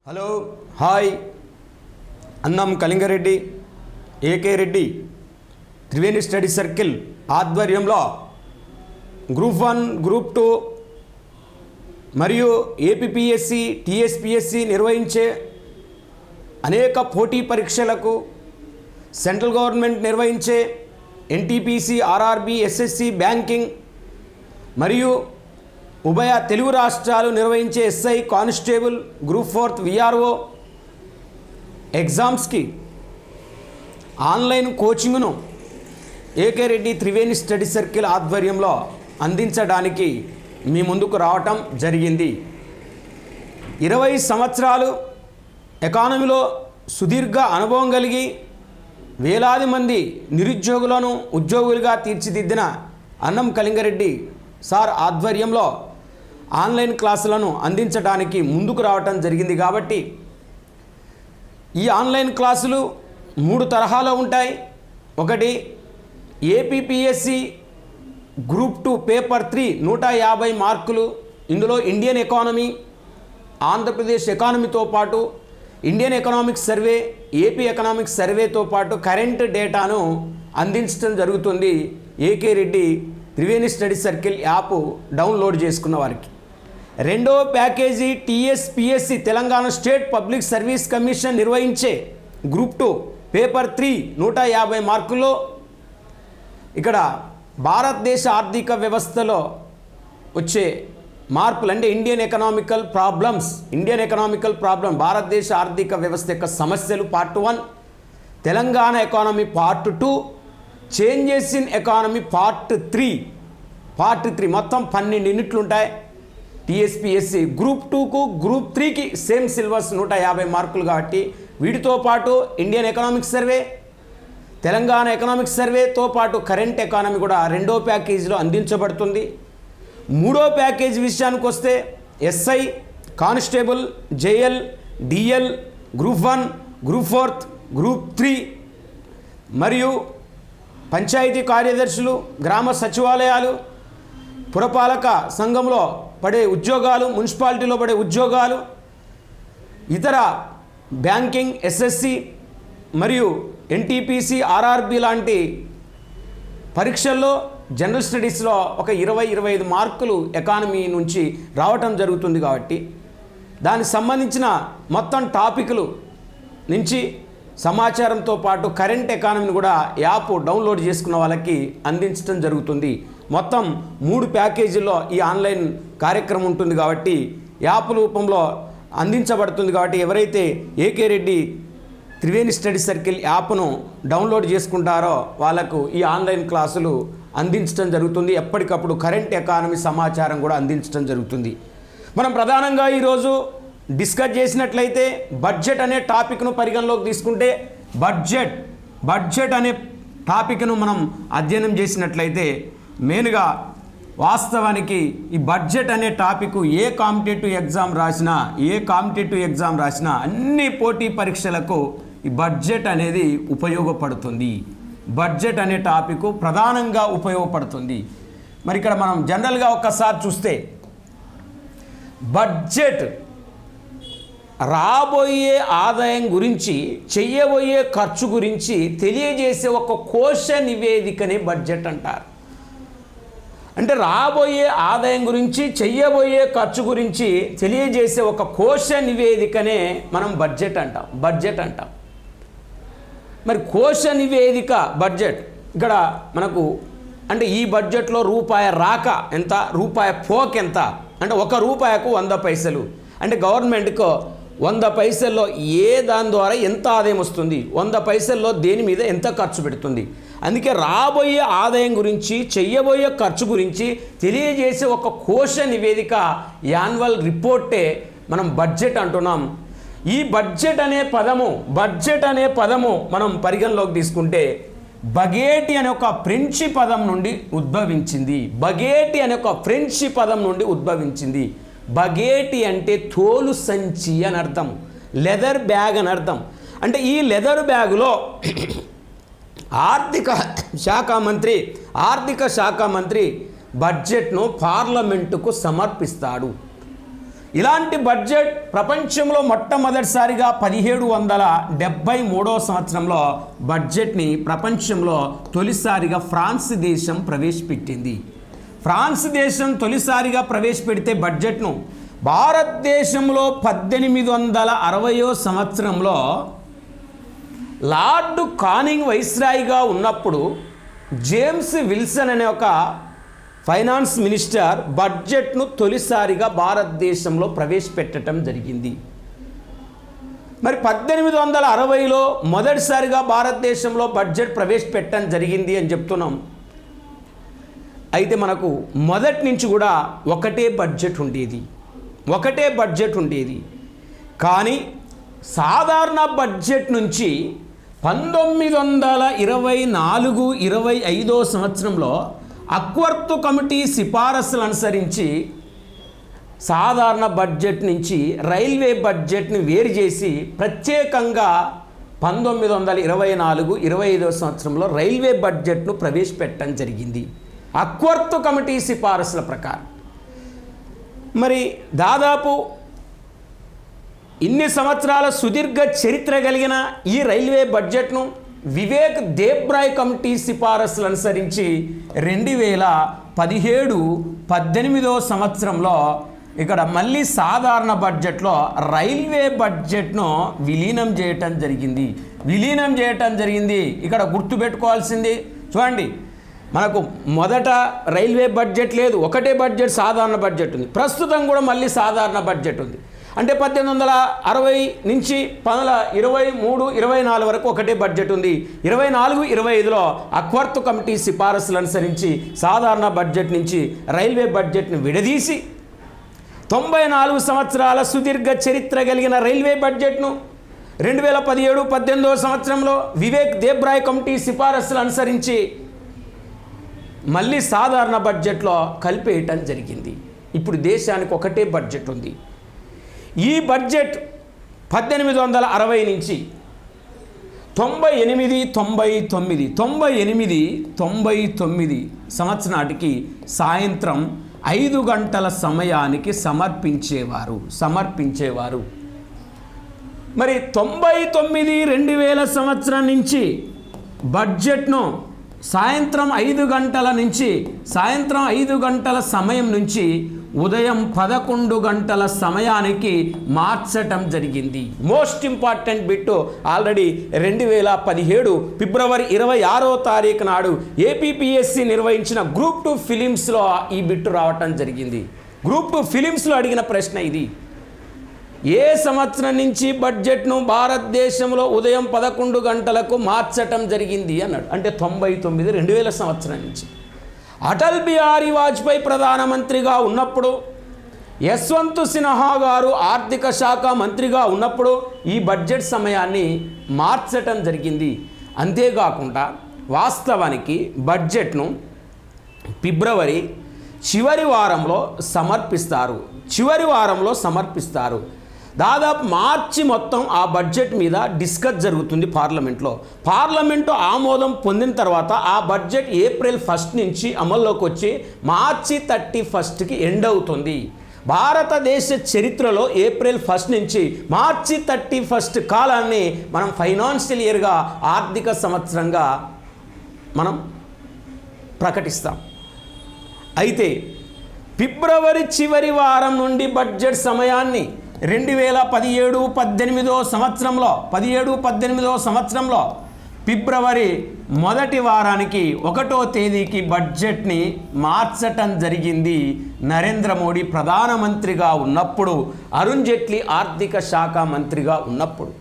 Hello hi Annam Kalingareddy AK Reddy Triveni study circle ఆధ్వర్యంలో group 1 group 2 మరియు APPSC TSPSC నిర్వహించే అనేక పోటీ పరీక్షలకు సెంట్రల్ గవర్నమెంట్ నిర్వహించే ఎన్టీపీసీ ఆర్ఆర్బీ ఎస్ఎస్సి బ్యాంకింగ్ మరియు ఉభయ తెలుగు రాష్ట్రాలు నిర్వహించే ఎస్ఐ కానిస్టేబుల్ గ్రూప్ 4 విఆర్ఓ ఎగ్జామ్స్కి ఆన్లైన్ కోచింగ్ను AK Reddy Triveni study circle ఆధ్వర్యంలో అందించడానికి మీ ముందుకు రావటం జరిగింది. 20 సంవత్సరాలు ఎకానమీలో సుదీర్ఘ అనుభవం కలిగి వేలాది మంది నిరుద్యోగులను ఉద్యోగులుగా తీర్చిదిద్దిన అన్నం కళింగారెడ్డి సార్ ఆధ్వర్యంలో ఆన్లైన్ క్లాసులను అందించడానికి ముందుకు రావటం జరిగింది. కాబట్టి ఈ ఆన్లైన్ క్లాసులు 3 తరహాలో ఉంటాయి. ఒకటి ఏపీపీఎస్సి గ్రూప్ 2 పేపర్ 3 150 మార్కులు. ఇందులో ఇండియన్ ఎకానమీ, ఆంధ్రప్రదేశ్ ఎకానమీతో పాటు Indian economic survey, AP economic సర్వేతో పాటు కరెంట్ డేటాను అందించడం జరుగుతుంది. AK Reddy Triveni study circle app download చేసుకున్న వారికి. రెండవ package TSPSC Telangana state public service commission నిర్వహించే గ్రూప్ 2 పేపర్ 3 150 మార్కుల్లో ఇక్కడ భారతదేశ ఆర్థిక వ్యవస్థలో వచ్చే మార్పులు అంటే ఇండియన్ ఎకనామికల్ ప్రాబ్లం భారతదేశ ఆర్థిక వ్యవస్థ యొక్క సమస్యలు part 1, Telangana economy part 2, changes in economy part 3 మొత్తం 12 యూనిట్లు ఉంటాయి. టీఎస్పీఎస్సి గ్రూప్ 2కు గ్రూప్ 3కి సేమ్ సిలబస్ 150 మార్కులు. కాబట్టి వీటితో పాటు Indian economic survey, Telangana economic సర్వేతో పాటు కరెంట్ ఎకానమీ కూడా రెండో ప్యాకేజీలో అందించబడుతుంది. మూడో ప్యాకేజీ విషయానికి వస్తే SI, constable, JL, DL, group 1, group 4, group 3 మరియు పంచాయతీ కార్యదర్శులు, గ్రామ సచివాలయాలు, పురపాలక సంఘంలో పడే ఉద్యోగాలు, మున్సిపాలిటీలో పడే ఉద్యోగాలు, ఇతర బ్యాంకింగ్, ఎస్ఎస్సి మరియు ఎన్టీపీసీ ఆర్ఆర్బీ లాంటి పరీక్షల్లో జనరల్ స్టడీస్లో ఒక 20-25 మార్కులు ఎకానమీ నుంచి రావటం జరుగుతుంది. కాబట్టి దానికి సంబంధించిన మొత్తం టాపిక్లు నుంచి సమాచారంతో పాటు కరెంట్ ఎకానమీని కూడా యాప్ డౌన్లోడ్ చేసుకున్న వాళ్ళకి అందించడం జరుగుతుంది. మొత్తం 3 ప్యాకేజీల్లో ఈ ఆన్లైన్ కార్యక్రమం ఉంటుంది. కాబట్టి యాప్ రూపంలో అందించబడుతుంది. కాబట్టి ఎవరైతే AK Reddy Triveni study circle యాప్ను డౌన్లోడ్ చేసుకుంటారో వాళ్ళకు ఈ ఆన్లైన్ క్లాసులు అందించడం జరుగుతుంది. ఎప్పటికప్పుడు కరెంట్ ఎకానమీ సమాచారం కూడా అందించడం జరుగుతుంది. మనం ప్రధానంగా ఈరోజు డిస్కస్ చేసినట్లయితే బడ్జెట్ అనే టాపిక్ను పరిగణలోకి తీసుకుంటే బడ్జెట్ అనే టాపిక్ను మనం అధ్యయనం చేసినట్లయితే మెయిన్గా వాస్తవానికి ఈ బడ్జెట్ అనే టాపిక్ ఏ కాంపిటేటివ్ ఎగ్జామ్ రాసినా అన్ని పోటీ పరీక్షలకు ఈ బడ్జెట్ అనేది ఉపయోగపడుతుంది. బడ్జెట్ అనే టాపిక్ ప్రధానంగా ఉపయోగపడుతుంది. మరి ఇక్కడ మనం జనరల్గా ఒక్కసారి చూస్తే బడ్జెట్ రాబోయే ఆదాయం గురించి, చెయ్యబోయే ఖర్చు గురించి తెలియజేసే ఒక కోశ నివేదికనే బడ్జెట్ అంటారు. అంటే రాబోయే ఆదాయం గురించి, చెయ్యబోయే ఖర్చు గురించి తెలియజేసే ఒక కోశ నివేదికనే మనం బడ్జెట్ అంటాం. మరి కోశ నివేదిక బడ్జెట్ ఇక్కడ మనకు అంటే ఈ బడ్జెట్లో రూపాయి రాక ఎంత, రూపాయి పోక ఎంత అంటే 1 రూపాయకు 100 పైసలు అంటే గవర్నమెంట్కు 100 పైసల్లో దాని ద్వారా ఎంత ఆదాయం వస్తుంది, 100 పైసల్లో దేని మీద ఎంత ఖర్చు పెడుతుంది. అందుకే రాబోయే ఆదాయం గురించి, చెయ్యబోయే ఖర్చు గురించి తెలియజేసే ఒక కోశ నివేదిక, యాన్యువల్ రిపోర్టే మనం బడ్జెట్ అంటున్నాం. ఈ బడ్జెట్ అనే పదము మనం పరిగణలోకి తీసుకుంటే బగేటి అనే ఒక ఫ్రెంచి పదం నుండి ఉద్భవించింది. బగేటి అంటే తోలు సంచి అని అర్థం, లెదర్ బ్యాగ్ అని అర్థం. అంటే ఈ లెదర్ బ్యాగులో ఆర్థిక శాఖ మంత్రి బడ్జెట్ను పార్లమెంటుకు సమర్పిస్తాడు. ఇలాంటి బడ్జెట్ ప్రపంచంలో మొట్టమొదటిసారిగా 1773 సంవత్సరంలో బడ్జెట్ని ప్రపంచంలో తొలిసారిగా ఫ్రాన్స్ దేశం ప్రవేశపెట్టింది. ఫ్రాన్స్ దేశం తొలిసారిగా ప్రవేశపెడితే బడ్జెట్ను భారతదేశంలో 1860 సంవత్సరంలో లార్డ్ కానింగ్ వైస్రాయ్గా ఉన్నప్పుడు జేమ్స్ విల్సన్ అనే ఒక ఫైనాన్స్ మినిస్టర్ బడ్జెట్ను తొలిసారిగా భారతదేశంలో ప్రవేశపెట్టడం జరిగింది. మరి 1860లో మొదటిసారిగా భారతదేశంలో బడ్జెట్ ప్రవేశపెట్టడం జరిగింది అని చెప్తున్నాం. అయితే మనకు మొదటి నుంచి కూడా ఒకటే బడ్జెట్ ఉండేది. కానీ సాధారణ బడ్జెట్ నుంచి 1924-25 సంవత్సరంలో అక్వర్త్ కమిటీ సిఫారసులు అనుసరించి సాధారణ బడ్జెట్ నుంచి రైల్వే బడ్జెట్ని వేరు చేసి ప్రత్యేకంగా 1924-25 సంవత్సరంలో రైల్వే బడ్జెట్ను ప్రవేశపెట్టడం జరిగింది అక్వర్త్ కమిటీ సిఫారసుల ప్రకారం. మరి దాదాపు ఇన్ని సంవత్సరాల సుదీర్ఘ చరిత్ర కలిగిన ఈ రైల్వే బడ్జెట్ను వివేక్ దేబ్రాయ్ కమిటీ సిఫారసులు అనుసరించి 2017-18 సంవత్సరంలో ఇక్కడ మళ్ళీ సాధారణ బడ్జెట్లో రైల్వే బడ్జెట్ను విలీనం చేయటం జరిగింది. ఇక్కడ గుర్తుపెట్టుకోవాల్సింది చూడండి, మనకు మొదట రైల్వే బడ్జెట్ లేదు, ఒకటే బడ్జెట్ సాధారణ బడ్జెట్ ఉంది. ప్రస్తుతం కూడా మళ్ళీ సాధారణ బడ్జెట్ ఉంది. అంటే 1860 నుంచి 1923-24 వరకు ఒకటే బడ్జెట్ ఉంది. 24-25లో అక్వర్త్ కమిటీ సిఫారసులు అనుసరించి సాధారణ బడ్జెట్ నుంచి రైల్వే బడ్జెట్ను విడదీసి 94 సంవత్సరాల సుదీర్ఘ చరిత్ర కలిగిన రైల్వే బడ్జెట్ను 2017-18 సంవత్సరంలో వివేక్ దేబ్రాయ్ కమిటీ సిఫారసులు అనుసరించి మళ్ళీ సాధారణ బడ్జెట్లో కలిపేయటం జరిగింది. ఇప్పుడు దేశానికి ఒకటే బడ్జెట్ ఉంది. ఈ బడ్జెట్ 1860 నుంచి 98-99 సంవత్సరానికి సాయంత్రం 5 గంటల సమయానికి సమర్పించేవారు. మరి 99-2000 సంవత్సరం నుంచి బడ్జెట్ను సాయంత్రం 5 గంటల నుంచి సాయంత్రం 5 గంటల సమయం నుంచి ఉదయం 11 గంటల సమయానికి మార్చటం జరిగింది. మోస్ట్ ఇంపార్టెంట్ బిట్ ఆల్రెడీ 2017 ఫిబ్రవరి 26వ తారీఖు నాడు ఏపీపీఎస్సీ నిర్వహించిన గ్రూప్ 2 ఫిలిమ్స్లో ఈ బిట్ రావటం జరిగింది. గ్రూప్ 2 ఫిలిమ్స్లో అడిగిన ప్రశ్న ఇది. ఏ సంవత్సరం నుంచి బడ్జెట్ను భారతదేశంలో ఉదయం 11 గంటలకు మార్చటం జరిగింది అన్నాడు. అంటే 2000 సంవత్సరం నుంచి. అటల్ బిహారీ వాజ్పేయి ప్రధానమంత్రిగా ఉన్నప్పుడు, యశ్వంత్ సిన్హా గారు ఆర్థిక శాఖ మంత్రిగా ఉన్నప్పుడు ఈ బడ్జెట్ సమయాన్ని మార్చటం జరిగింది. అంతేకాకుండా వాస్తవానికి బడ్జెట్ను ఫిబ్రవరి చివరి వారంలో సమర్పిస్తారు. దాదాపు మార్చి మొత్తం ఆ బడ్జెట్ మీద డిస్కస్ జరుగుతుంది పార్లమెంటు ఆమోదం పొందిన తర్వాత ఆ బడ్జెట్ ఏప్రిల్ 1 నుంచి అమల్లోకి వచ్చి మార్చి 31కి ఎండ్ అవుతుంది. భారతదేశ చరిత్రలో ఏప్రిల్ 1 నుంచి మార్చి 31 కాలాన్ని మనం ఫైనాన్షియల్ ఇయర్గా ఆర్థిక సంవత్సరంగా మనం ప్రకటిస్తాం. అయితే ఫిబ్రవరి చివరి వారం నుండి బడ్జెట్ సమయాన్ని 2017-18 సంవత్సరంలో ఫిబ్రవరి మొదటి వారానికి 1వ తేదీకి బడ్జెట్ని మార్చటం జరిగింది. నరేంద్ర మోడీ ప్రధానమంత్రిగా ఉన్నప్పుడు, అరుణ్ జైట్లీ ఆర్థిక శాఖ మంత్రిగా ఉన్నప్పుడు.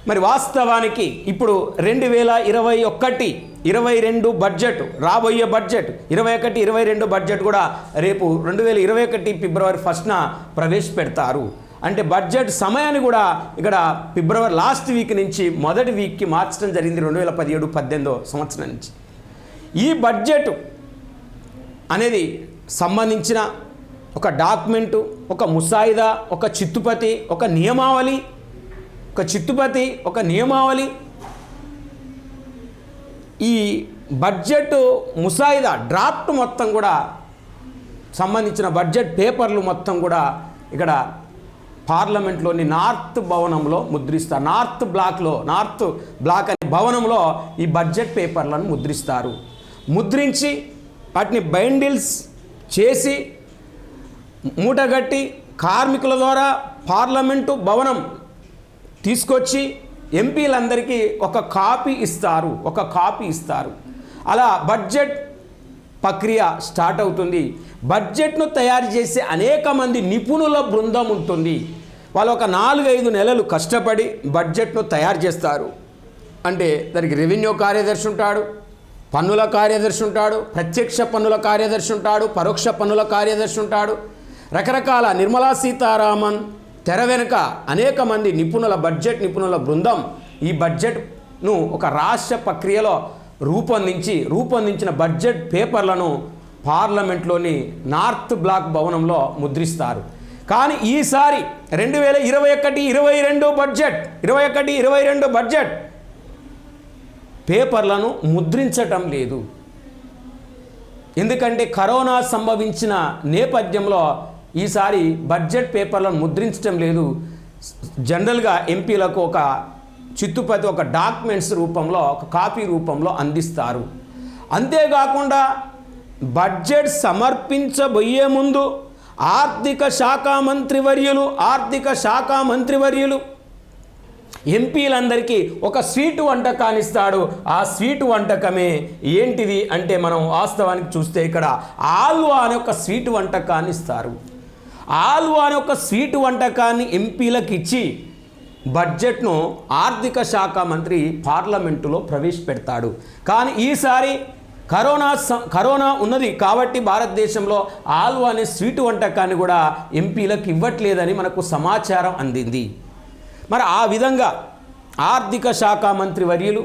మరి వాస్తవానికి ఇప్పుడు 2021-22 బడ్జెట్, రాబోయే బడ్జెట్ 21-22 బడ్జెట్ కూడా రేపు 2021 ఫిబ్రవరి 1న ప్రవేశపెడతారు. అంటే బడ్జెట్ సమయాన్ని కూడా ఇక్కడ ఫిబ్రవరి లాస్ట్ వీక్ నుంచి మొదటి వీక్కి మార్చడం జరిగింది 2017-18 సంవత్సరం నుంచి. ఈ బడ్జెట్ అనేది సంబంధించిన ఒక డాక్యుమెంటు, ఒక ముసాయిదా, ఒక చిత్తుపతి, ఒక నియమావళి. ఈ బడ్జెట్ ముసాయిదా డ్రాఫ్ట్ మొత్తం కూడా సంబంధించిన బడ్జెట్ పేపర్లు మొత్తం కూడా ఇక్కడ పార్లమెంట్లోని నార్త్ భవనంలో ముద్రిస్తారు. నార్త్ బ్లాక్ అనే భవనంలో ఈ బడ్జెట్ పేపర్లను ముద్రిస్తారు. ముద్రించి వాటిని బైండిల్స్ చేసి మూటగట్టి కార్మికుల ద్వారా పార్లమెంటు భవనం తీసుకొచ్చి ఎంపీలందరికీ ఒక కాపీ ఇస్తారు. అలా బడ్జెట్ ప్రక్రియ స్టార్ట్ అవుతుంది. బడ్జెట్ను తయారు చేసే అనేక మంది నిపుణుల బృందం ఉంటుంది. వాళ్ళు ఒక 4-5 నెలలు కష్టపడి బడ్జెట్ను తయారు చేస్తారు. అంటే దానికి రెవెన్యూ కార్యదర్శి ఉంటాడు, పన్నుల కార్యదర్శి ఉంటాడు, ప్రత్యక్ష పన్నుల కార్యదర్శి ఉంటాడు, పరోక్ష పన్నుల కార్యదర్శి ఉంటాడు. రకరకాల నిర్మలా సీతారామన్ తెర వెనుక అనేక మంది బడ్జెట్ నిపుణుల బృందం ఈ బడ్జెట్ను ఒక రాష్ట్ర ప్రక్రియలో రూపొందించిన బడ్జెట్ పేపర్లను పార్లమెంట్లోని నార్త్ బ్లాక్ భవనంలో ముద్రిస్తారు. కానీ ఈసారి 2021-22 బడ్జెట్ పేపర్లను ముద్రించటం లేదు. ఎందుకంటే కరోనా సంభవించిన నేపథ్యంలో ఈసారి బడ్జెట్ పేపర్లను ముద్రించడం లేదు. జనరల్గా ఎంపీలకు ఒక చిత్తుపతి ఒక డాక్యుమెంట్స్ రూపంలో ఒక కాపీ రూపంలో అందిస్తారు. అంతేకాకుండా బడ్జెట్ సమర్పించబోయే ముందు ఆర్థిక శాఖ మంత్రివర్యులు ఎంపీలందరికీ ఒక స్వీటు వంటకాన్ని ఇస్తాడు. ఆ స్వీటు వంటకమే ఏంటిది అంటే మనం వాస్తవానికి చూస్తే ఇక్కడ ఆల్వా అనే ఒక స్వీటు వంటకాన్ని ఇస్తారు. ఆల్వా అనే ఒక స్వీటు వంటకాన్ని ఎంపీలకు ఇచ్చి బడ్జెట్ను ఆర్థిక శాఖ మంత్రి పార్లమెంటులో ప్రవేశపెడతాడు. కానీ ఈసారి కరోనా ఉన్నది కాబట్టి భారతదేశంలో ఆల్వా అనే స్వీటు వంటకాన్ని కూడా ఎంపీలకు ఇవ్వట్లేదని మనకు సమాచారం అందింది. మరి ఆ విధంగా ఆర్థిక శాఖ మంత్రి వర్యులు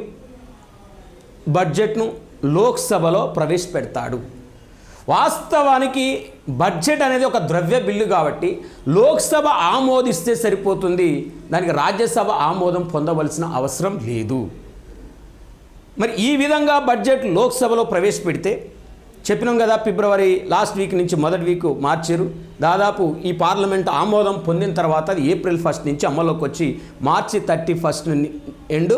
బడ్జెట్ను లోక్సభలో ప్రవేశపెడతాడు. వాస్తవానికి బడ్జెట్ అనేది ఒక ద్రవ్య బిల్లు కాబట్టి లోక్సభ ఆమోదిస్తే సరిపోతుంది. దానికి రాజ్యసభ ఆమోదం పొందవలసిన అవసరం లేదు. మరి ఈ విధంగా బడ్జెట్ లోక్సభలో ప్రవేశపెడితే చెప్పినాం కదా, ఫిబ్రవరి లాస్ట్ వీక్ నుంచి మొదటి వీక్ మార్చారు. దాదాపు ఈ పార్లమెంట్ ఆమోదం పొందిన తర్వాత అది April 1 నుంచి అమల్లోకి వచ్చి March 31 ఎండ్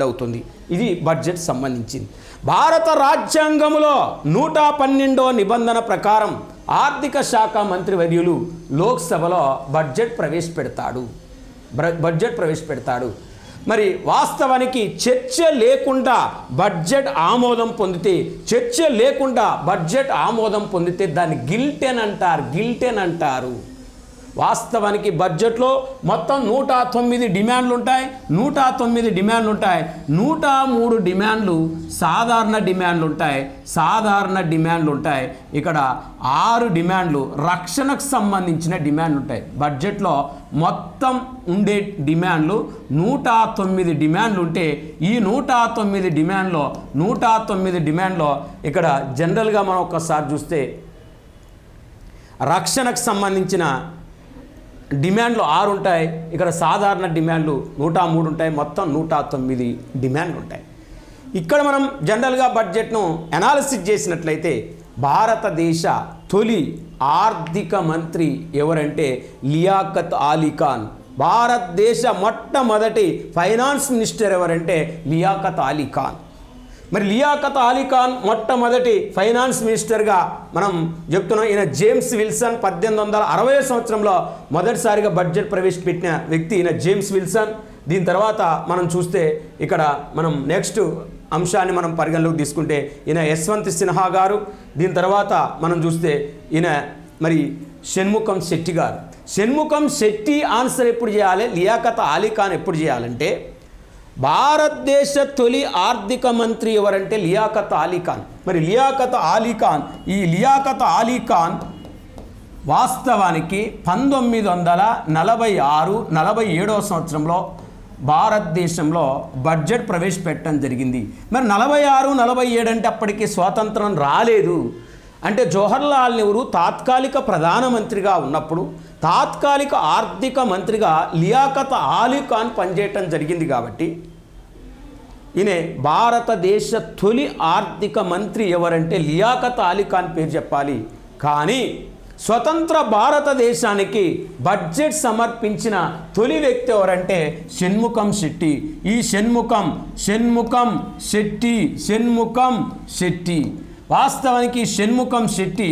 అవుతుంది. ఇది బడ్జెట్ సంబంధించింది. భారత రాజ్యాంగంలో 112వ నిబంధన ప్రకారం ఆర్థిక శాఖ మంత్రివర్యులు లోక్సభలో బడ్జెట్ ప్రవేశపెడతాడు. మరి వాస్తవానికి చర్చ లేకుండా బడ్జెట్ ఆమోదం పొందితే దాన్ని గిల్టెన్ అంటారు. వాస్తవానికి బడ్జెట్లో మొత్తం 109 డిమాండ్లు ఉంటాయి. 103 డిమాండ్లు సాధారణ డిమాండ్లు ఉంటాయి. ఇక్కడ 6 డిమాండ్లు రక్షణకు సంబంధించిన డిమాండ్లు ఉంటాయి. బడ్జెట్లో మొత్తం ఉండే డిమాండ్లు 109 డిమాండ్లు ఉంటే ఈ 109 డిమాండ్లో ఇక్కడ జనరల్గా మనం ఒకసారి చూస్తే రక్షణకు సంబంధించిన డిమాండ్లు 6 ఉంటాయి. ఇక్కడ సాధారణ డిమాండ్లు 103 ఉంటాయి. మొత్తం 109 డిమాండ్లు ఉంటాయి. ఇక్కడ మనం జనరల్గా బడ్జెట్ను అనాలిసిస్ చేసినట్లయితే భారతదేశ తొలి ఆర్థిక మంత్రి ఎవరంటే లియాఖత్ అలీ ఖాన్. భారతదేశ మొట్టమొదటి ఫైనాన్స్ మినిస్టర్ ఎవరంటే లియాఖత్ అలీ ఖాన్. మరి లియాఖత్ అలీ ఖాన్ మొట్టమొదటి ఫైనాన్స్ మినిస్టర్గా మనం చెప్తున్నాం. ఈయన జేమ్స్ విల్సన్ 1860 సంవత్సరంలో మొదటిసారిగా బడ్జెట్ ప్రవేశపెట్టిన వ్యక్తి ఈయన జేమ్స్ విల్సన్. దీని తర్వాత మనం చూస్తే ఇక్కడ మనం నెక్స్ట్ అంశాన్ని మనం పరిగణలోకి తీసుకుంటే ఈయన యశ్వంత్ సిన్హా గారు. దీని తర్వాత మనం చూస్తే ఈయన మరి షణ్ముఖం శెట్టి గారు. షణ్ముఖం శెట్టి ఆన్సర్ ఎప్పుడు చేయాలి, లియాఖత్ అలీ ఖాన్ ఎప్పుడు చేయాలంటే భారతదేశ తొలి ఆర్థిక మంత్రి ఎవరంటే లియాఖత్ అలీ ఖాన్. మరి లియాఖత్ అలీ ఖాన్ వాస్తవానికి 1946-47 సంవత్సరంలో భారతదేశంలో బడ్జెట్ ప్రవేశపెట్టడం జరిగింది. మరి 46-47 అంటే అప్పటికి స్వాతంత్రం రాలేదు. అంటే జవహర్లాల్ నెహ్రూ తాత్కాలిక ప్రధానమంత్రిగా ఉన్నప్పుడు తాత్కాలిక ఆర్థిక మంత్రిగా లియాఖత్ అలీ ఖాన్ పనిచేయటం జరిగింది. కాబట్టి ఈయన భారతదేశ తొలి ఆర్థిక మంత్రి ఎవరంటే లియాఖత్ అలీ ఖాన్ పేరు చెప్పాలి. కానీ స్వతంత్ర భారతదేశానికి బడ్జెట్ సమర్పించిన తొలి వ్యక్తి ఎవరంటే షణ్ముఖం శెట్టి. ఈ షణ్ముఖం శెట్టి వాస్తవానికి షణ్ముఖం శెట్టి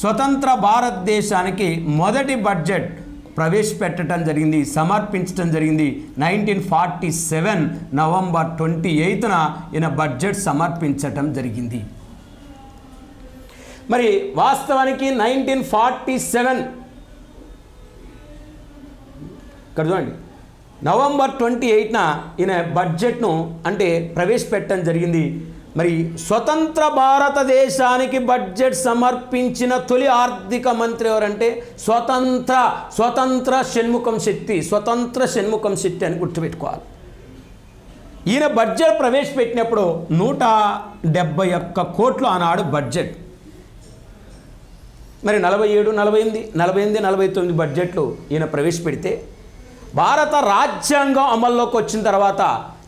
స్వతంత్ర భారతదేశానికి మొదటి బడ్జెట్ ప్రవేశపెట్టడం జరిగింది, సమర్పించడం జరిగింది. 1947 నవంబర్ 28న ఈయన బడ్జెట్ సమర్పించటం జరిగింది. మరి వాస్తవానికి 1947 ఇక్కడ చూడండి, నవంబర్ 28న ఈయన బడ్జెట్ను అంటే ప్రవేశపెట్టడం జరిగింది. మరి స్వతంత్ర భారతదేశానికి బడ్జెట్ సమర్పించిన తొలి ఆర్థిక మంత్రి ఎవరంటే స్వతంత్ర షణ్ముఖం శెట్టి అని గుర్తుపెట్టుకోవాలి. ఈయన బడ్జెట్ ప్రవేశపెట్టినప్పుడు 171 కోట్లు ఆనాడు బడ్జెట్. మరి 47, 48, 49 బడ్జెట్లు ఈయన ప్రవేశపెడితే భారత రాజ్యాంగం అమల్లోకి వచ్చిన తర్వాత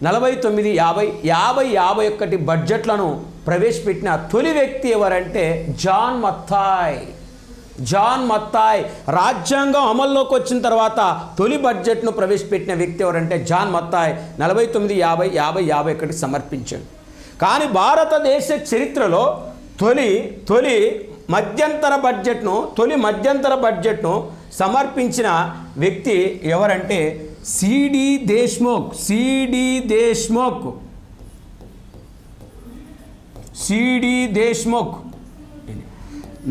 49, 50, 51 బడ్జెట్లను ప్రవేశపెట్టిన తొలి వ్యక్తి ఎవరంటే జాన్ మత్తాయ్. రాజ్యాంగం అమల్లోకి వచ్చిన తర్వాత తొలి బడ్జెట్ను ప్రవేశపెట్టిన వ్యక్తి ఎవరంటే జాన్ మత్తాయ్. 49, 50, 51 సమర్పించాడు. కానీ భారతదేశ చరిత్రలో తొలి మధ్యంతర బడ్జెట్ను సమర్పించిన వ్యక్తి ఎవరంటే సిడి దేశ్ముఖ్.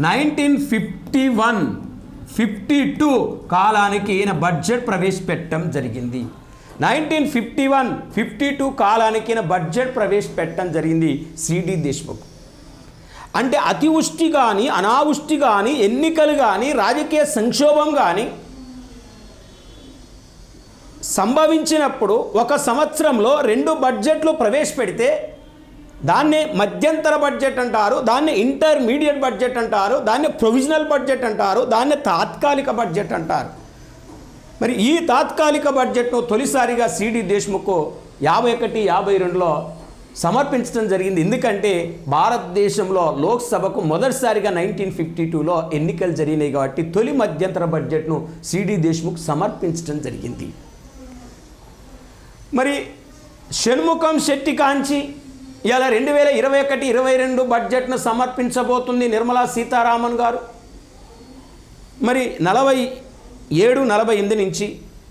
1951-52 కాలానికి ఈయన బడ్జెట్ ప్రవేశపెట్టడం జరిగింది. 1951-52 కాలానికి ఈయన బడ్జెట్ ప్రవేశపెట్టడం జరిగింది సిడి దేశ్ముఖ్. అంటే అతివృష్టి కానీ, అనావృష్టి కానీ, ఎన్నికలు కానీ, రాజకీయ సంక్షోభం కానీ సంభవించినప్పుడు ఒక సంవత్సరంలో 2 బడ్జెట్లు ప్రవేశపెడితే దాన్నే మధ్యంతర బడ్జెట్ అంటారు, దాన్ని ఇంటర్మీడియట్ బడ్జెట్ అంటారు, దాన్ని ప్రొవిజనల్ బడ్జెట్ అంటారు, దాన్ని తాత్కాలిక బడ్జెట్ అంటారు. మరి ఈ తాత్కాలిక బడ్జెట్ను తొలిసారిగా సిడి దేశ్ముఖ్ 51, 52లో సమర్పించడం జరిగింది. ఎందుకంటే భారతదేశంలో లోక్సభకు మొదటిసారిగా 1952లో ఎన్నికలు జరిగినాయి కాబట్టి తొలి మధ్యంతర బడ్జెట్ను సిడి దేశ్ముఖ్ సమర్పించడం జరిగింది. మరి షణ్ముఖం శెట్టి కాంచి ఇలా 2021-22 బడ్జెట్ను సమర్పించబోతుంది నిర్మలా సీతారామన్ గారు. మరి 47-48 నుంచి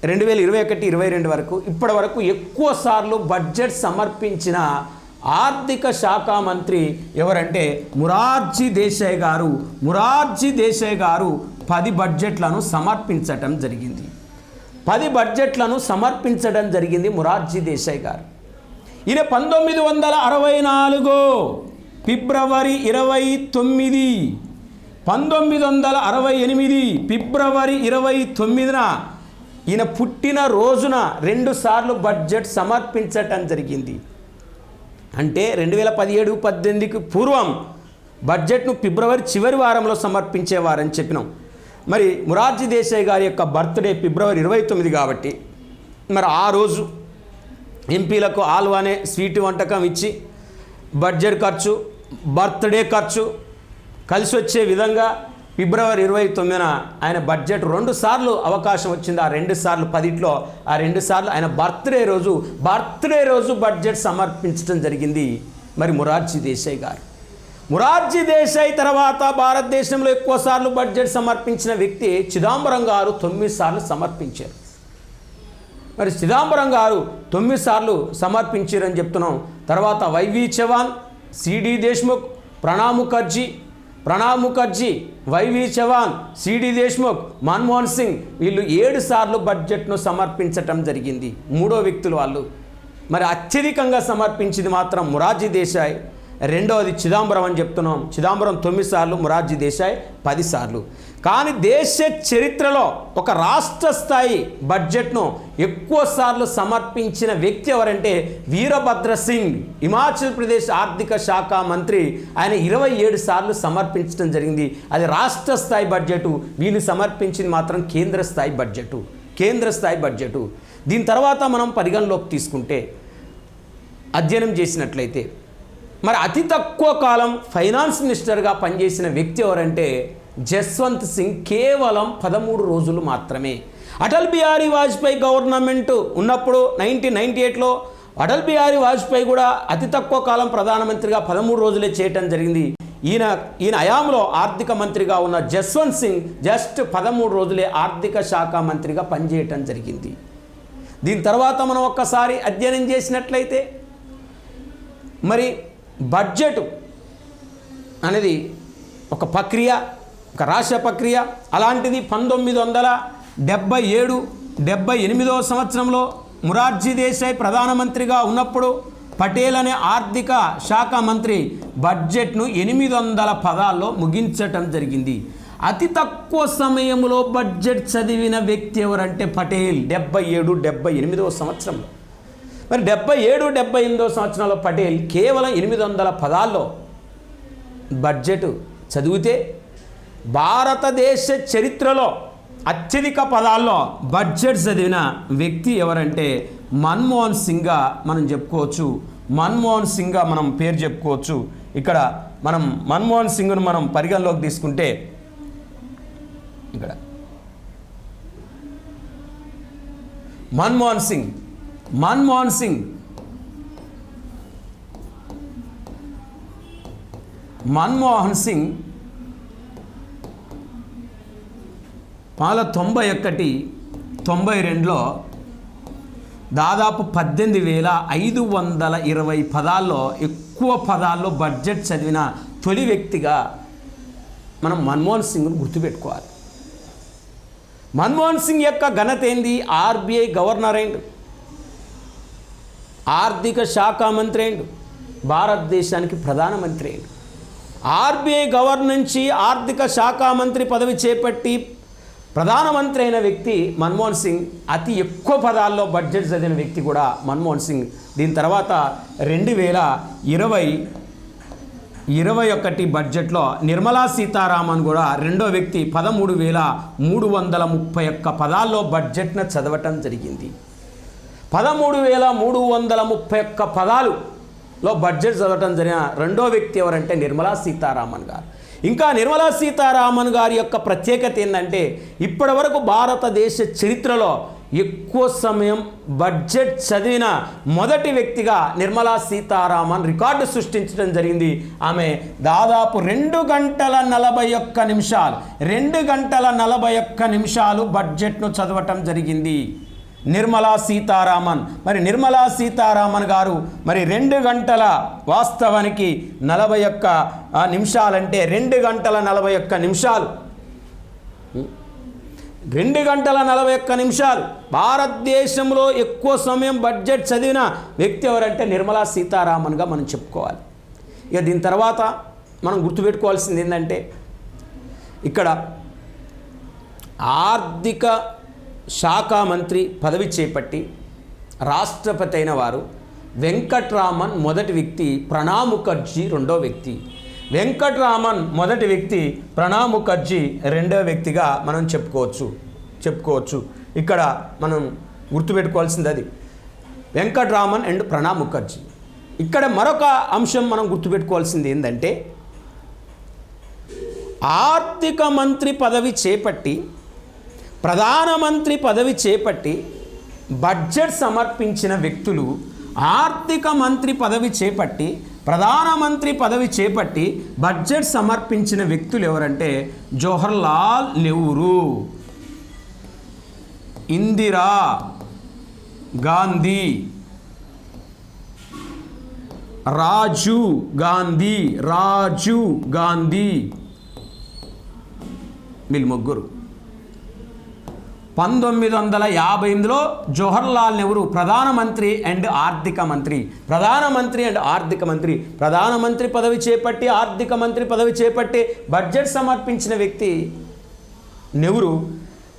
2021-22 వరకు ఇప్పటి వరకు ఎక్కువ సార్లు బడ్జెట్ సమర్పించిన ఆర్థిక శాఖ మంత్రి ఎవరంటే మొరార్జీ దేశాయ్ గారు 10 బడ్జెట్లను సమర్పించడం జరిగింది. 10 బడ్జెట్లను సమర్పించడం జరిగింది మొరార్జీ దేశాయ్ గారు. ఈయన 1964 ఫిబ్రవరి 29, 1968 ఫిబ్రవరి 29న ఈయన పుట్టిన రోజున 2 సార్లు బడ్జెట్ సమర్పించటం జరిగింది. అంటే 2017-18కి పూర్వం బడ్జెట్ను ఫిబ్రవరి చివరి వారంలో సమర్పించేవారని చెప్పినాం. మరి మొరార్జీ దేశాయ్ గారి యొక్క బర్త్డే ఫిబ్రవరి 29 కాబట్టి మరి ఆ రోజు ఎంపీలకు ఆల్వానే స్వీట్ వంటకం ఇచ్చి బడ్జెట్ ఖర్చు, బర్త్డే ఖర్చు కలిసి వచ్చే విధంగా ఫిబ్రవరి 29న ఆయన బడ్జెట్ 2 సార్లు అవకాశం వచ్చింది. ఆ 2 సార్లు 10లో ఆ 2 సార్లు ఆయన బర్త్డే రోజు బడ్జెట్ సమర్పించడం జరిగింది. మరి మొరార్జీ దేశాయ్ గారు. మొరార్జీ దేశాయ్ తర్వాత భారతదేశంలో ఎక్కువ సార్లు బడ్జెట్ సమర్పించిన వ్యక్తి చిదంబరం గారు 9 సార్లు సమర్పించారు. మరి చిదంబరం గారు 9 సార్లు సమర్పించారని చెప్తున్నాం. తర్వాత వైవి చవాన్, సిడి దేశ్ముఖ్, ప్రణబ్ ముఖర్జీ, వైవి చవాన్, సిడి దేశ్ముఖ్, మన్మోహన్ సింగ్ వీళ్ళు 7 సార్లు బడ్జెట్ను సమర్పించటం జరిగింది. 3వ వ్యక్తులు వాళ్ళు. మరి అత్యధికంగా సమర్పించింది మాత్రం మొరార్జీ దేశాయ్, రెండవది చిదంబరం అని చెప్తున్నాం. చిదంబరం 9 సార్లు, మొరార్జీ దేశాయ్ 10 సార్లు. కానీ దేశ చరిత్రలో ఒక రాష్ట్ర స్థాయి బడ్జెట్ను ఎక్కువ సార్లు సమర్పించిన వ్యక్తి ఎవరంటే వీరభద్ర సింగ్, హిమాచల్ ప్రదేశ్ ఆర్థిక శాఖ మంత్రి. ఆయన 27 సార్లు సమర్పించడం జరిగింది. అది రాష్ట్ర స్థాయి బడ్జెటు. వీళ్ళు సమర్పించింది మాత్రం కేంద్ర స్థాయి బడ్జెటు. దీని తర్వాత మనం పరిగణలోకి తీసుకుంటే అధ్యయనం చేసినట్లయితే మరి అతి తక్కువ కాలం ఫైనాన్స్ మినిస్టర్గా పనిచేసిన వ్యక్తి ఎవరంటే జస్వంత్ సింగ్, కేవలం 13 రోజులు మాత్రమే. అటల్ బిహారీ వాజ్పేయి గవర్నమెంట్ ఉన్నప్పుడు 1998లో అటల్ బిహారీ వాజ్పేయి కూడా అతి తక్కువ కాలం ప్రధానమంత్రిగా 13 రోజులే చేయటం జరిగింది. ఈయన హయాంలో ఆర్థిక మంత్రిగా ఉన్న జస్వంత్ సింగ్ జస్ట్ 13 రోజులే ఆర్థిక శాఖ మంత్రిగా పనిచేయటం జరిగింది. దీని తర్వాత మనం ఒక్కసారి అధ్యయనం చేసినట్లయితే మరి బడ్జెట్ అనేది ఒక ప్రక్రియ, ఒక రాష్ట్ర ప్రక్రియ. అలాంటిది 1977-78 సంవత్సరంలో మొరార్జీ దేశాయ్ ప్రధానమంత్రిగా ఉన్నప్పుడు పటేల్ అనే ఆర్థిక శాఖ మంత్రి బడ్జెట్ను 800 పదాల్లో ముగించటం జరిగింది. అతి తక్కువ సమయంలో బడ్జెట్ చదివిన వ్యక్తి ఎవరంటే పటేల్ 77-78 సంవత్సరంలో. మరి 77-78 సంవత్సరంలో పటేల్ కేవలం 800 పదాల్లో బడ్జెట్ చదివితే భారతదేశ చరిత్రలో అత్యధిక పదాల్లో బడ్జెట్ చదివిన వ్యక్తి ఎవరంటే మన్మోహన్ సింగ్గా మనం చెప్పుకోవచ్చు. మన్మోహన్ సింగ్గా మనం పేరు చెప్పుకోవచ్చు. ఇక్కడ మనం మన్మోహన్ సింగ్ను మనం పరిగణలోకి తీసుకుంటే ఇక్కడ మన్మోహన్ సింగ్ 1991-92లో దాదాపు 18,520 పదాల్లో ఎక్కువ పదాల్లో బడ్జెట్ చదివిన తొలి వ్యక్తిగా మనం మన్మోహన్ సింగ్ను గుర్తుపెట్టుకోవాలి. మన్మోహన్ సింగ్ యొక్క ఘనత ఏంది? ఆర్బీఐ గవర్నర్ అయిండు, ఆర్థిక శాఖ మంత్రి అయిండు, భారతదేశానికి ప్రధానమంత్రి అయిండు. ఆర్బీఐ గవర్నర్ నుంచి ఆర్థిక శాఖ మంత్రి పదవి చేపట్టి ప్రధానమంత్రి అయిన వ్యక్తి మన్మోహన్ సింగ్. అతి ఎక్కువ పదాల్లో బడ్జెట్ చదివిన వ్యక్తి కూడా మన్మోహన్ సింగ్. దీని తర్వాత 2020-21 బడ్జెట్లో నిర్మలా సీతారామన్ కూడా రెండో వ్యక్తి 13,331 పదాల్లో బడ్జెట్ను చదవటం జరిగింది. 13,331 పదాలులో బడ్జెట్ చదవటం జరిగిన రెండో వ్యక్తి ఎవరంటే నిర్మలా సీతారామన్ గారు. ఇంకా నిర్మలా సీతారామన్ గారి యొక్క ప్రత్యేకత ఏంటంటే ఇప్పటివరకు భారతదేశ చరిత్రలో ఎక్కువ సమయం బడ్జెట్ చదివిన మొదటి వ్యక్తిగా నిర్మలా సీతారామన్ రికార్డు సృష్టించడం జరిగింది. ఆమె దాదాపు 2 గంటల 41 నిమిషాలు బడ్జెట్ను చదవటం జరిగింది నిర్మలా సీతారామన్. మరి నిర్మలా సీతారామన్ గారు మరి 2 గంటల వాస్తవానికి 41 నిమిషాలంటే 2 గంటల 41 నిమిషాలు 2 గంటల 41 నిమిషాలు భారతదేశంలో ఎక్కువ సమయం బడ్జెట్ చదివిన వ్యక్తి ఎవరంటే నిర్మలా సీతారామన్గా మనం చెప్పుకోవాలి. ఇక దీని తర్వాత మనం గుర్తుపెట్టుకోవాల్సింది ఏంటంటే ఇక్కడ ఆర్థిక శాఖ మంత్రి పదవి చేపట్టి రాష్ట్రపతి అయిన వారు వెంకట్రామన్ మొదటి వ్యక్తి, ప్రణబ్ ముఖర్జీ రెండో వ్యక్తి. వెంకట్రామన్ మొదటి వ్యక్తి, ప్రణబ్ ముఖర్జీ రెండో వ్యక్తిగా మనం చెప్పుకోవచ్చు. ఇక్కడ మనం గుర్తుపెట్టుకోవాల్సింది అది వెంకట్రామన్ అండ్ ప్రణబ్ ముఖర్జీ. ఇక్కడ మరొక అంశం మనం గుర్తుపెట్టుకోవాల్సింది ఏంటంటే ఆర్థిక మంత్రి పదవి చేపట్టి ప్రధానమంత్రి పదవి చేపట్టి బడ్జెట్ సమర్పించిన వ్యక్తులు, ఆర్థిక మంత్రి పదవి చేపట్టి ప్రధానమంత్రి పదవి చేపట్టి బడ్జెట్ సమర్పించిన వ్యక్తులు ఎవరంటే జవహర్లాల్ నెహ్రూ, ఇందిరా గాంధీ, రాజీవ్ గాంధీ వీళ్ళు ముగ్గురు. 1958లో జవహర్లాల్ నెహ్రూ ప్రధానమంత్రి అండ్ ఆర్థిక మంత్రి, ప్రధానమంత్రి పదవి చేపట్టి ఆర్థిక మంత్రి పదవి చేపట్టి బడ్జెట్ సమర్పించిన వ్యక్తి నెహ్రూ.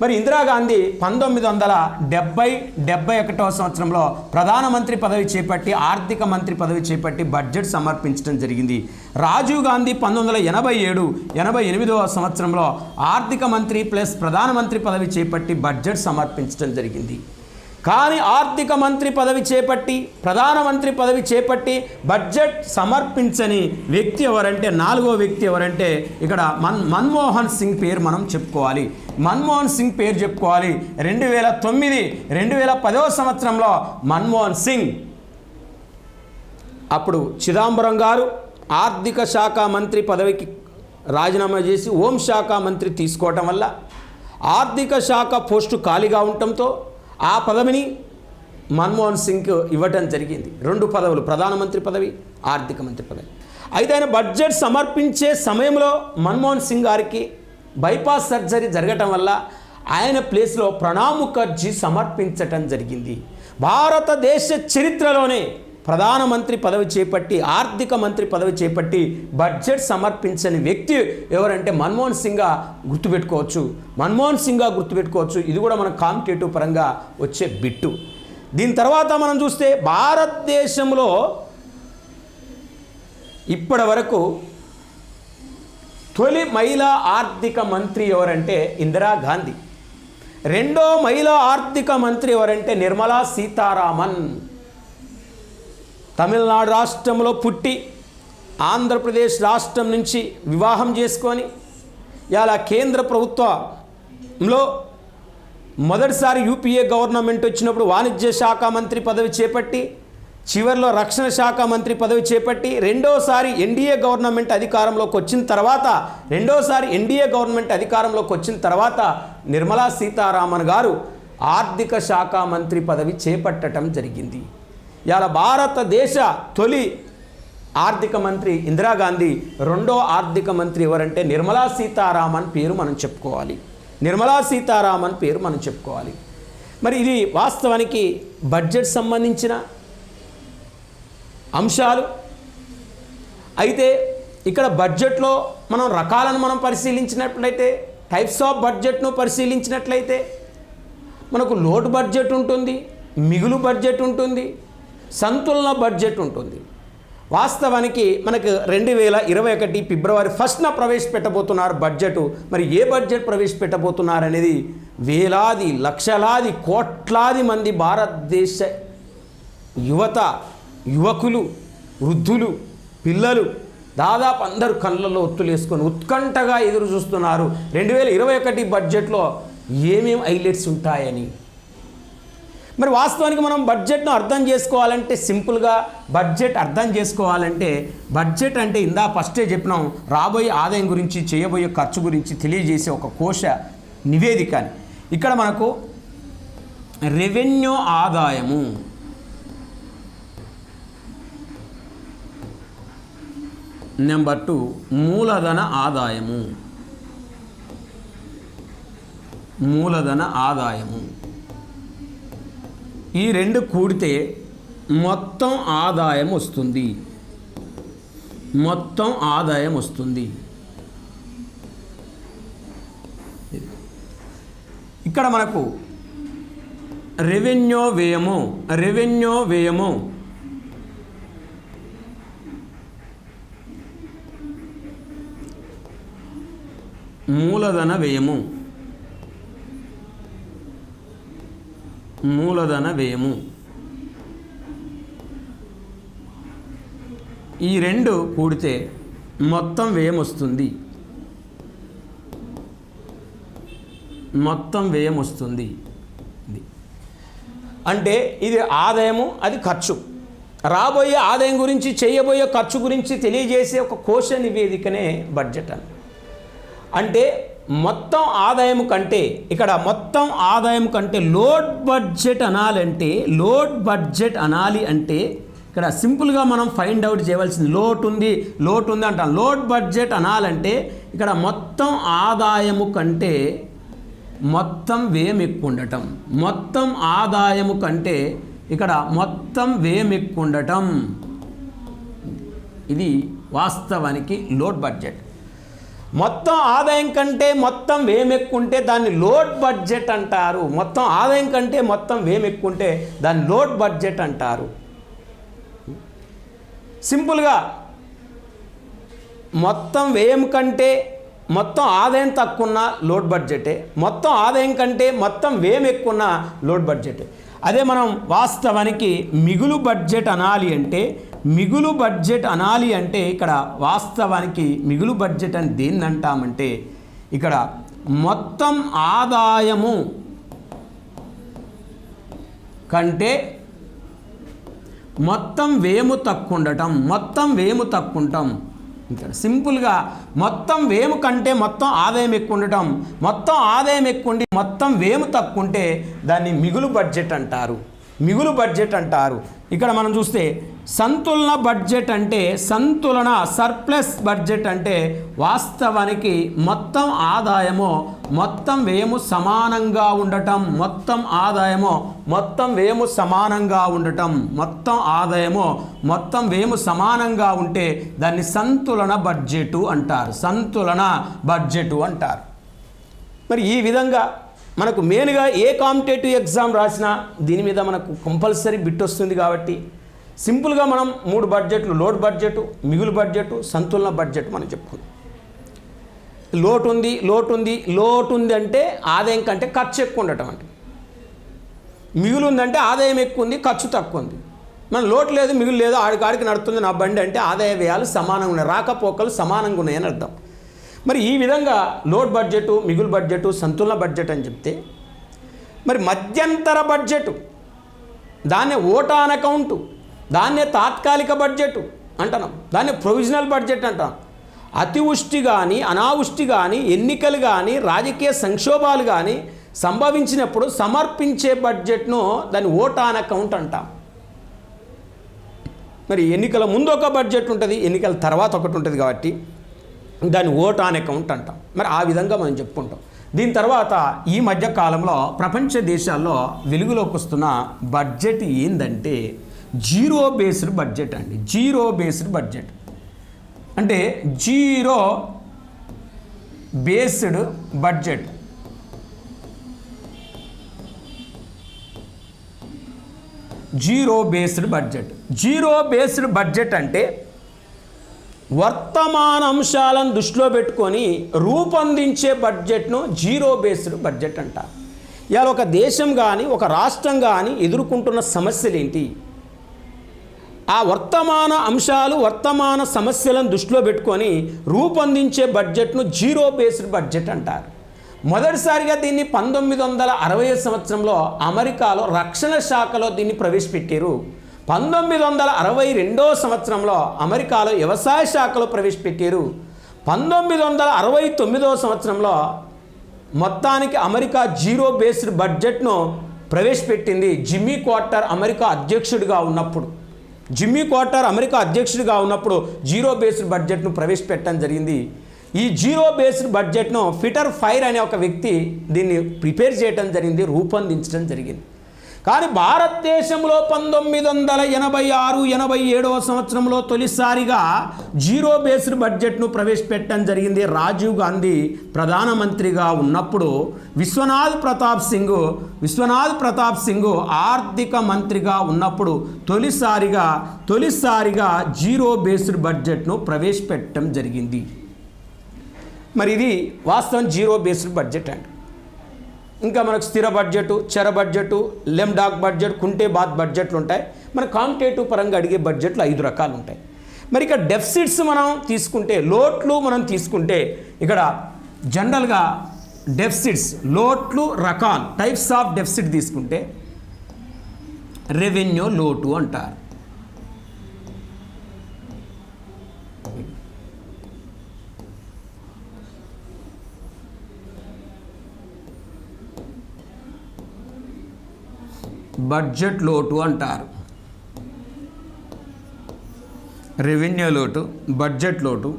మరి ఇందిరాగాంధీ 1970-71 సంవత్సరంలో ప్రధానమంత్రి పదవి చేపట్టి ఆర్థిక మంత్రి పదవి చేపట్టి బడ్జెట్ సమర్పించడం జరిగింది. రాజీవ్ గాంధీ 1987-88 సంవత్సరంలో ఆర్థిక మంత్రి ప్లస్ ప్రధానమంత్రి పదవి చేపట్టి బడ్జెట్ సమర్పించడం జరిగింది. కానీ ఆర్థిక మంత్రి పదవి చేపట్టి ప్రధానమంత్రి పదవి చేపట్టి బడ్జెట్ సమర్పించని వ్యక్తి ఎవరంటే, నాలుగో వ్యక్తి ఎవరంటే ఇక్కడ మన్మోహన్ సింగ్ పేరు మనం చెప్పుకోవాలి. మన్మోహన్ సింగ్ పేరు చెప్పుకోవాలి. 2010వ సంవత్సరంలో మన్మోహన్ సింగ్, అప్పుడు చిదంబరం గారు ఆర్థిక శాఖ మంత్రి పదవికి రాజీనామా చేసి హోంశాఖ మంత్రి తీసుకోవటం వల్ల ఆర్థిక శాఖ పోస్టు ఖాళీగా ఉండటంతో ఆ పదవిని మన్మోహన్ సింగ్కు ఇవ్వటం జరిగింది. 2 పదవులు, ప్రధానమంత్రి పదవి, ఆర్థిక మంత్రి పదవి. అయితే ఆయన బడ్జెట్ సమర్పించే సమయంలో మన్మోహన్ సింగ్ గారికి బైపాస్ సర్జరీ జరగటం వల్ల ఆయన ప్లేస్లో ప్రణబ్ ముఖర్జీ సమర్పించటం జరిగింది. భారతదేశ చరిత్రలోనే ప్రధానమంత్రి పదవి చేపట్టి ఆర్థిక మంత్రి పదవి చేపట్టి బడ్జెట్ సమర్పించని వ్యక్తి ఎవరంటే మన్మోహన్ సింగ్గా గుర్తుపెట్టుకోవచ్చు. మన్మోహన్ సింగ్గా గుర్తుపెట్టుకోవచ్చు. ఇది కూడా మన కాంపిటేటివ్ పరంగా వచ్చే బిట్టు. దీని తర్వాత మనం చూస్తే భారతదేశంలో ఇప్పటి వరకు తొలి మహిళా ఆర్థిక మంత్రి ఎవరంటే ఇందిరాగాంధీ. రెండో మహిళా ఆర్థిక మంత్రి ఎవరంటే నిర్మలా సీతారామన్. తమిళనాడు రాష్ట్రంలో పుట్టి ఆంధ్రప్రదేశ్ రాష్ట్రం నుంచి వివాహం చేసుకొని ఇలా కేంద్ర ప్రభుత్వంలో మొదటిసారి యూపీఏ గవర్నమెంట్ వచ్చినప్పుడు వాణిజ్య శాఖ మంత్రి పదవి చేపట్టి చివరిలో రక్షణ శాఖ మంత్రి పదవి చేపట్టి రెండోసారి ఎన్డీఏ గవర్నమెంట్ అధికారంలోకి వచ్చిన తర్వాత నిర్మలా సీతారామన్ గారు ఆర్థిక శాఖ మంత్రి పదవి చేపట్టడం జరిగింది. ఇలా భారతదేశ తొలి ఆర్థిక మంత్రి ఇందిరాగాంధీ, రెండో ఆర్థిక మంత్రి ఎవరంటే నిర్మలా సీతారామన్ పేరు మనం చెప్పుకోవాలి. మరి ఇది వాస్తవానికి బడ్జెట్ సంబంధించిన అంశాలు. అయితే ఇక్కడ బడ్జెట్లో మనం రకాలను మనం పరిశీలించినట్లయితే, టైప్స్ ఆఫ్ బడ్జెట్ను పరిశీలించినట్లయితే మనకు లోటు బడ్జెట్ ఉంటుంది, మిగులు బడ్జెట్ ఉంటుంది, సంతులన బడ్జెట్ ఉంటుంది. వాస్తవానికి మనకు 2021 ఫిబ్రవరి 1న ప్రవేశపెట్టబోతున్నారు బడ్జెట్. మరి ఏ బడ్జెట్ ప్రవేశపెట్టబోతున్నారు అనేది వేలాది, లక్షలాది, కోట్లాది మంది భారతదేశ యువకులు, వృద్ధులు, పిల్లలు దాదాపు అందరూ కళ్ళల్లో ఒత్తులు వేసుకొని ఉత్కంఠగా ఎదురు చూస్తున్నారు 2021 బడ్జెట్లో ఏమేమి హైలైట్స్ ఉంటాయని. మరి వాస్తవానికి మనం బడ్జెట్ను అర్థం చేసుకోవాలంటే, సింపుల్గా బడ్జెట్ అర్థం చేసుకోవాలంటే, బడ్జెట్ అంటే ఫస్టే చెప్పినాం, రాబోయే ఆదాయం గురించి, చేయబోయే ఖర్చు గురించి తెలియజేసే ఒక కోశ నివేదిక అని. ఇక్కడ మనకు రెవెన్యూ ఆదాయము, నెంబర్ 2 మూలధన ఆదాయము, ఈ రెండు కూడితే మొత్తం ఆదాయం వస్తుంది. ఇక్కడ మనకు రెవెన్యూ వ్యయము మూలధన వ్యయము ఈ రెండు కూడితే మొత్తం వ్యయం వస్తుంది. అంటే ఇది ఆదాయము, అది ఖర్చు. రాబోయే ఆదాయం గురించి, చేయబోయే ఖర్చు గురించి తెలియజేసే ఒక కోశ నివేదికనే బడ్జెట్ అని. అంటే మొత్తం ఆదాయం కంటే, ఇక్కడ మొత్తం ఆదాయం కంటే లోడ్ బడ్జెట్ అనాలి అంటే ఇక్కడ సింపుల్గా మనం ఫైండ్ అవుట్ చేయవలసింది, లోటు ఉంది అంటాం. లోడ్ బడ్జెట్ అనాలంటే ఇక్కడ మొత్తం ఆదాయము కంటే మొత్తం వ్యయం ఎక్కువ ఉండటం. ఇది వాస్తవానికి లోడ్ బడ్జెట్. మొత్తం ఆదాయం కంటే మొత్తం వ్యయం ఎక్కువ ఉంటే దాన్ని లోడ్ బడ్జెట్ అంటారు. మొత్తం ఆదాయం కంటే మొత్తం వ్యయం ఎక్కువ ఉంటే దాన్ని లోడ్ బడ్జెట్ అంటారు. సింపుల్గా మొత్తం వ్యయం కంటే మొత్తం ఆదాయం తక్కువ ఉన్న లోడ్ బడ్జెటే, మొత్తం ఆదాయం కంటే మొత్తం వ్యయం ఎక్కువ ఉన్న లోడ్ బడ్జెటే. అదే మనం వాస్తవానికి మిగులు బడ్జెట్ అనాలి అంటే ఇక్కడ వాస్తవానికి మిగులు బడ్జెట్ అని దేన్ని అంటామంటే ఇక్కడ మొత్తం ఆదాయము కంటే మొత్తం వేము తక్కువ ఉండటం. ఇక్కడ సింపుల్గా మొత్తం వేము కంటే మొత్తం ఆదాయం ఎక్కువ ఉండటం, మొత్తం ఆదాయం ఎక్కువ ఉండి మొత్తం వేము తక్కువ ఉంటే దాన్ని మిగులు బడ్జెట్ అంటారు. ఇక్కడ మనం చూస్తే సంతులన బడ్జెట్ అంటే సర్ప్లస్ బడ్జెట్ అంటే వాస్తవానికి మొత్తం ఆదాయము మొత్తం వ్యయము సమానంగా ఉండటం, మొత్తం ఆదాయము మొత్తం వ్యయము సమానంగా ఉంటే దాన్ని సంతులన బడ్జెటు అంటారు. మరి ఈ విధంగా మనకు మెయిన్గా ఏ కాంపిటేటివ్ ఎగ్జామ్ రాసినా దీని మీద మనకు కంపల్సరీ బిట్ వస్తుంది కాబట్టి సింపుల్గా మనం 3 బడ్జెట్లు, లోడ్ బడ్జెట్, మిగులు బడ్జెట్, సంతులన బడ్జెట్ మనం చెప్పుకుందాం. లోటు ఉంది అంటే ఆదాయం కంటే ఖర్చు ఎక్కువ ఉండటం అంటే, మిగులు ఉందంటే ఆదాయం ఎక్కువ ఉంది, ఖర్చు తక్కువ ఉంది. మన లోటు లేదు, మిగులు లేదు, ఆడికి నడుతుంది నా బండి అంటే ఆదాయ వ్యయాలు సమానంగా ఉన్నాయి, రాకపోకలు సమానంగా ఉన్నాయని అర్థం. మరి ఈ విధంగా లోడ్ బడ్జెట్, మిగులు బడ్జెట్, సంతులన బడ్జెట్ అని చెప్తే మరి మధ్యంతర బడ్జెట్, దాన్నే ఓటాన్ అకౌంటు, దాన్నే తాత్కాలిక బడ్జెట్ అంటున్నాం, దాన్నే ప్రొవిజనల్ బడ్జెట్ అంటాం. అతివృష్టి కానీ అనావృష్టి కానీ ఎన్నికలు కానీ రాజకీయ సంక్షోభాలు కానీ సంభవించినప్పుడు సమర్పించే బడ్జెట్ను దాన్ని ఓటాన్ అకౌంట్ అంటాం. మరి ఎన్నికల ముందు ఒక బడ్జెట్ ఉంటుంది, ఎన్నికల తర్వాత ఒకటి ఉంటుంది కాబట్టి దాన్ని ఓటాన్ అకౌంట్ అంటాం. మరి ఆ విధంగా మనం చెప్పుకుంటాం. దీని తర్వాత ఈ మధ్య కాలంలో ప్రపంచ దేశాల్లో వెలుగులోకి వస్తున్న బడ్జెట్ ఏందంటే జీరో బేస్డ్ బడ్జెట్ అండి. జీరో బేస్డ్ బడ్జెట్ అంటే zero based budget. Zero based budget అంటే వర్తమాన అంశాలను దృష్టిలో పెట్టుకొని రూపొందించే బడ్జెట్ను జీరో బేస్డ్ బడ్జెట్ అంటారు. ఇవాళ ఒక దేశం కానీ ఒక రాష్ట్రం కానీ ఎదుర్కొంటున్న సమస్యలు ఏంటి, ఆ వర్తమాన అంశాలు వర్తమాన సమస్యలను దృష్టిలో పెట్టుకొని రూపొందించే బడ్జెట్ను జీరో బేస్డ్ బడ్జెట్ అంటారు. మొదటిసారిగా దీన్ని 1960 సంవత్సరంలో అమెరికాలో రక్షణ శాఖలో దీన్ని ప్రవేశపెట్టారు. 1962 సంవత్సరంలో అమెరికాలో వ్యవసాయ శాఖలో ప్రవేశపెట్టారు. 1969 సంవత్సరంలో మొత్తానికి అమెరికా జీరో బేస్డ్ బడ్జెట్ను ప్రవేశపెట్టింది. జిమ్మీ కార్టర్ అమెరికా అధ్యక్షుడిగా ఉన్నప్పుడు జీరో బేస్డ్ బడ్జెట్ను ప్రవేశపెట్టడం జరిగింది. ఈ జీరో బేస్డ్ బడ్జెట్ను పీటర్ ఫైర్ అనే ఒక వ్యక్తి దీన్ని ప్రిపేర్ చేయడం జరిగింది, రూపొందించడం జరిగింది. కానీ భారతదేశంలో 1986-87 సంవత్సరంలో తొలిసారిగా జీరో బేస్డ్ బడ్జెట్ను ప్రవేశపెట్టడం జరిగింది. రాజీవ్ గాంధీ ప్రధానమంత్రిగా ఉన్నప్పుడు విశ్వనాథ్ ప్రతాప్ సింగ్ ఆర్థిక మంత్రిగా ఉన్నప్పుడు తొలిసారిగా జీరో బేస్డ్ బడ్జెట్ను ప్రవేశపెట్టడం జరిగింది. మరి ఇది వాస్తవం జీరో బేస్డ్ బడ్జెట్ అండి. ఇంకా మనకు స్థిర బడ్జెట్, చర బడ్జెట్, లెమ్డాక్ బడ్జెట్, కుంటే బాత్ బడ్జెట్లు ఉంటాయి. మన కాంపిటేటివ్ పరంగా అడిగే బడ్జెట్లు 5 రకాలు ఉంటాయి. మరి ఇక్కడ డెఫిసిట్స్ మనం తీసుకుంటే, లోట్లు మనం తీసుకుంటే ఇక్కడ జనరల్గా డెఫిసిట్స్, లోట్లు రకాలు, టైప్స్ ఆఫ్ డెఫిసిట్ తీసుకుంటే రెవెన్యూ లోటు అంటారు. బడ్జెట్ లోటు అంటారు. రెవెన్యూ లోటు, బడ్జెట్ లోటు,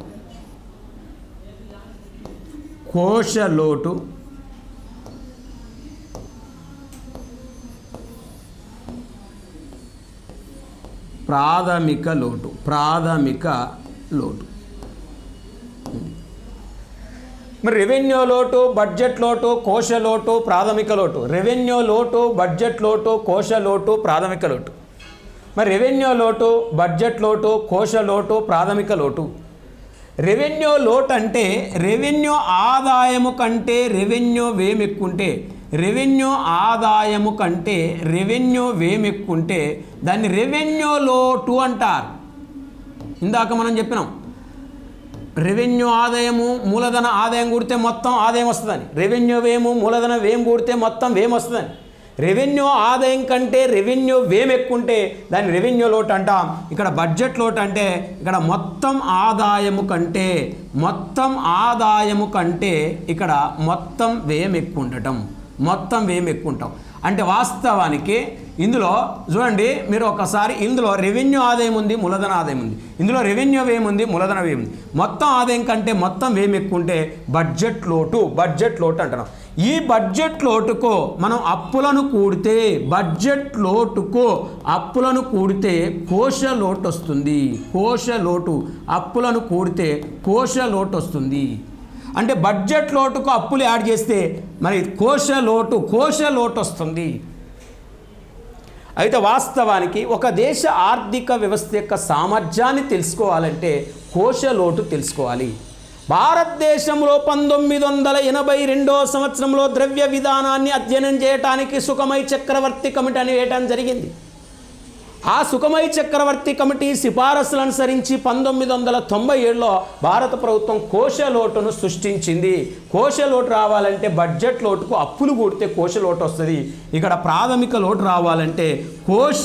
కోశ లోటు, ప్రాథమిక లోటు. మరి రెవెన్యూ లోటు, బడ్జెట్ లోటు, కోశ లోటు, ప్రాథమిక లోటు. రెవెన్యూ లోటు, బడ్జెట్ లోటు, కోశ లోటు, ప్రాథమిక లోటు. మరి రెవెన్యూ లోటు, బడ్జెట్ లోటు, కోశ లోటు, ప్రాథమిక లోటు. రెవెన్యూ లోటు అంటే రెవెన్యూ ఆదాయము కంటే రెవెన్యూ వ్యయం ఎక్కువ ఉంటే రెవెన్యూ ఆదాయము కంటే రెవెన్యూ వ్యయం ఎక్కువ ఉంటే దాన్ని రెవెన్యూ లోటు అంటారు. ఇందాక మనం చెప్పినాం రెవెన్యూ ఆదాయము మూలధన ఆదాయం కూడితే మొత్తం ఆదాయం వస్తుందని, రెవెన్యూ వ్యయము మూలధన వ్యయం కూడితే మొత్తం వ్యయం వస్తుందని. రెవెన్యూ ఆదాయం కంటే రెవెన్యూ వ్యయం ఎక్కువ ఉంటే దాన్ని రెవెన్యూ లోటు అంటాం. ఇక్కడ బడ్జెట్ లోటు అంటే ఇక్కడ మొత్తం ఆదాయము కంటే ఇక్కడ మొత్తం వ్యయం ఎక్కువ ఉండటం, మొత్తం వ్యయం ఎక్కువ ఉంటాం. అంటే వాస్తవానికి ఇందులో చూడండి మీరు ఒకసారి, ఇందులో రెవెన్యూ ఆదాయం ఉంది, మూలధన ఆదాయం ఉంది, ఇందులో రెవెన్యూ వ్యయం ఉంది, మూలధన వ్యయం ఉంది. మొత్తం ఆదాయం కంటే మొత్తం వ్యయం ఎక్కువ ఉంటే బడ్జెట్ లోటు అంటున్నాం. ఈ బడ్జెట్ లోటుకు మనం అప్పులను కూడితే కోశ లోటు వస్తుంది. అప్పులను కూడితే కోశ లోటు వస్తుంది. అంటే బడ్జెట్ లోటుకు అప్పులు యాడ్ చేస్తే మరి కోశ లోటు వస్తుంది. అయితే వాస్తవానికి ఒక దేశ ఆర్థిక వ్యవస్థ యొక్క సామర్థ్యాన్ని తెలుసుకోవాలంటే కోశ లోటు తెలుసుకోవాలి. భారతదేశంలో 1982 సంవత్సరంలో ద్రవ్య విధానాన్ని అధ్యయనం చేయడానికి సుఖమై చక్రవర్తి కమిటీ అని వేయటం జరిగింది. ఆ సుఖమై చక్రవర్తి కమిటీ సిఫారసులు అనుసరించి 1997లో భారత ప్రభుత్వం కోశ లోటును సృష్టించింది. కోశ లోటు రావాలంటే బడ్జెట్ లోటుకు అప్పులు కూడితే కోశ లోటు వస్తుంది. ఇక్కడ ప్రాథమిక లోటు రావాలంటే కోశ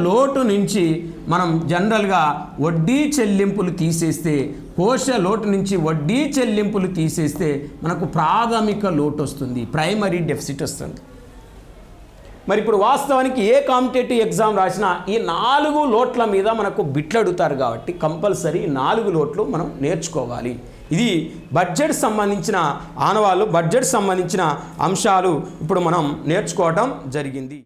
లోటు నుంచి మనం జనరల్గా వడ్డీ చెల్లింపులు తీసేస్తే, కోశ లోటు నుంచి వడ్డీ చెల్లింపులు తీసేస్తే మనకు ప్రాథమిక లోటు వస్తుంది, ప్రైమరీ డెఫిసిట్ వస్తుంది. మరి ఇప్పుడు వాస్తవానికి ఏ కాంపిటేటివ్ ఎగ్జామ్ రాసినా ఈ 4 లోట్ల మీద మనకు బిట్లు అడుగుతారు కాబట్టి కంపల్సరీ 4 లోట్లు మనం నేర్చుకోవాలి. ఇది బడ్జెట్ సంబంధించిన ఆనవాళ్ళు, బడ్జెట్ సంబంధించిన అంశాలు ఇప్పుడు మనం నేర్చుకోవటం జరిగింది.